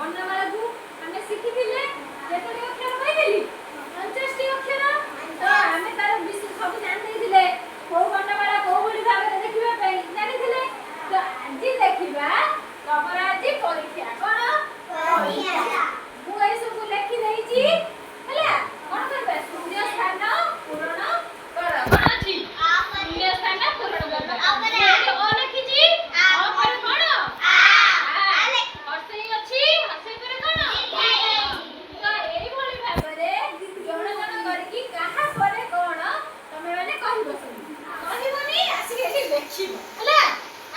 ବର୍ଣ୍ଣମାଳାକୁ ଆମେ ଶିଖିଥିଲେ କେତୋଟି ଅକ୍ଷର କହିଥିଲି 50ଟି ଅକ୍ଷର। ତ ଆମେ ତାର ସବୁ ଜାଣି ଦେଇଥିଲେ କୋଉ ବର୍ଣ୍ଣମାଳା କୋଉ ଭଳି ଭାବରେ ଦେଖିବା ପାଇଁ ଜାଣିଥିଲେ। ତ ଆଜି ଦେଖିବା ତମର ଆଜି ପରୀକ୍ଷା କଣ ପରୀକ୍ଷା। ମୁଁ ଏଇ ସବୁ ଲେଖି ଦେଇଛି ହେଲା। କଣ କରିବା ଶୂନ୍ୟ ସ୍ଥାନ ପୂରଣ କର। କଣ ଅଛି ଶୂନ୍ୟ ସ୍ଥାନ ପୂରଣ କରିବା। ଅ ଲେଖିଛି ଅ ପରେ କଣ ହର୍ଷେଇ ଅଛି ହର୍ଷେଇ ପରେ କଣ। ତ ଏଇଭଳି ଭାବରେ ଜଣ ଜଣ କରିକି କାହା ପରେ କଣ ତମେ ମାନେ କହିବ ସବୁ। କହିବନି ଆସିକି ଏଠି ଲେଖିବ ହେଲା।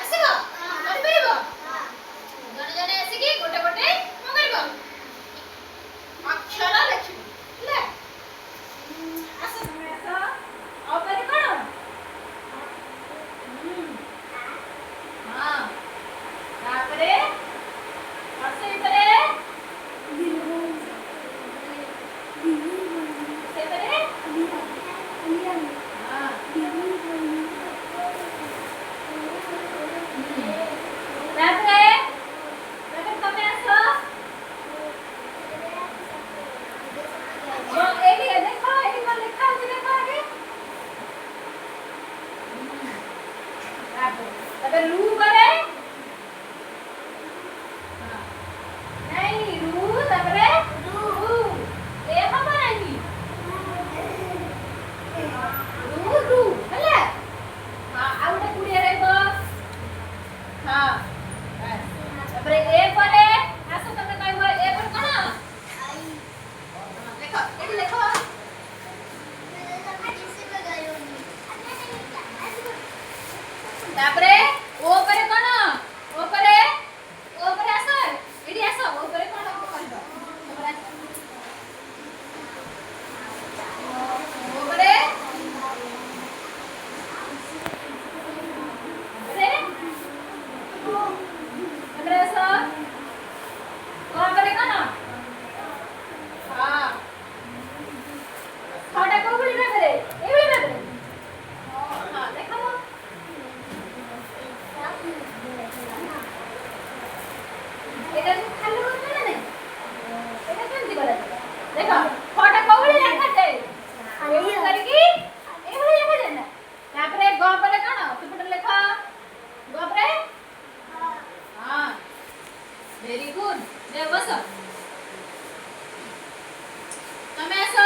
ଆସିବ କରିପାରିବ। ଜଣେ ଜଣେ ଆସିକି ଗୋଟେ ଗୋଟେ କଣ କରିବ ଅକ୍ଷର ଲେଖିବ ହେଲା। ଆସ ତମେ ଆସ। ଅ ପରେ କଣ ହଁ ତାପରେ ହର୍ଷେଇ ପରେ ସେପରେ ତାପରେ ତମେ ଆସ। ଏଇଠି ଦେଖ ଏଇଠି କଣ ଲେଖା ଅଛି ଦେଖ ଆଗେ। ତାପରେ ରୁ ପରେ ନାଇଁ ରୁ ତାପରେ ରୁ ଏ ହବ ନାହିଁ ରୁ ରୁ ହେଲା। ହଁ ଆଉ ଗୋଟେ କୁଡ଼ିଆ ରହିବ। ହଁ ତାପରେ ଏ ପରେ ଆସ ତମେ କହିବ ଏ ପରେ କଣ ଦେଖ ଏଠି ଲେଖ। ତାପରେ ଓ ପରେ କଣ ଓ ପରେ ଆସ ଏଠି ଆସ ଓ ପରେ କଣ କହିବ। ଓ ପରେ ତାପରେ ଆସ କ ପରେ କଣ ହଁ ଛଟା କୋଉ ଭଳି ଭାବରେ ଏଇଭଳି ଭାବରେ ହଁ ଦେଖ এটা কি খালি করবে না নাই এটা কেমতি করা যায় দেখো ছটা কোউলি লেখা যায় এইভଳି କରିକି এইভଳି লেখা যায় না। তারপরে গ পরে কোন সেপটে লেখ গ পরে হ্যাঁ ভেরি গুড দে বস তুমি আস।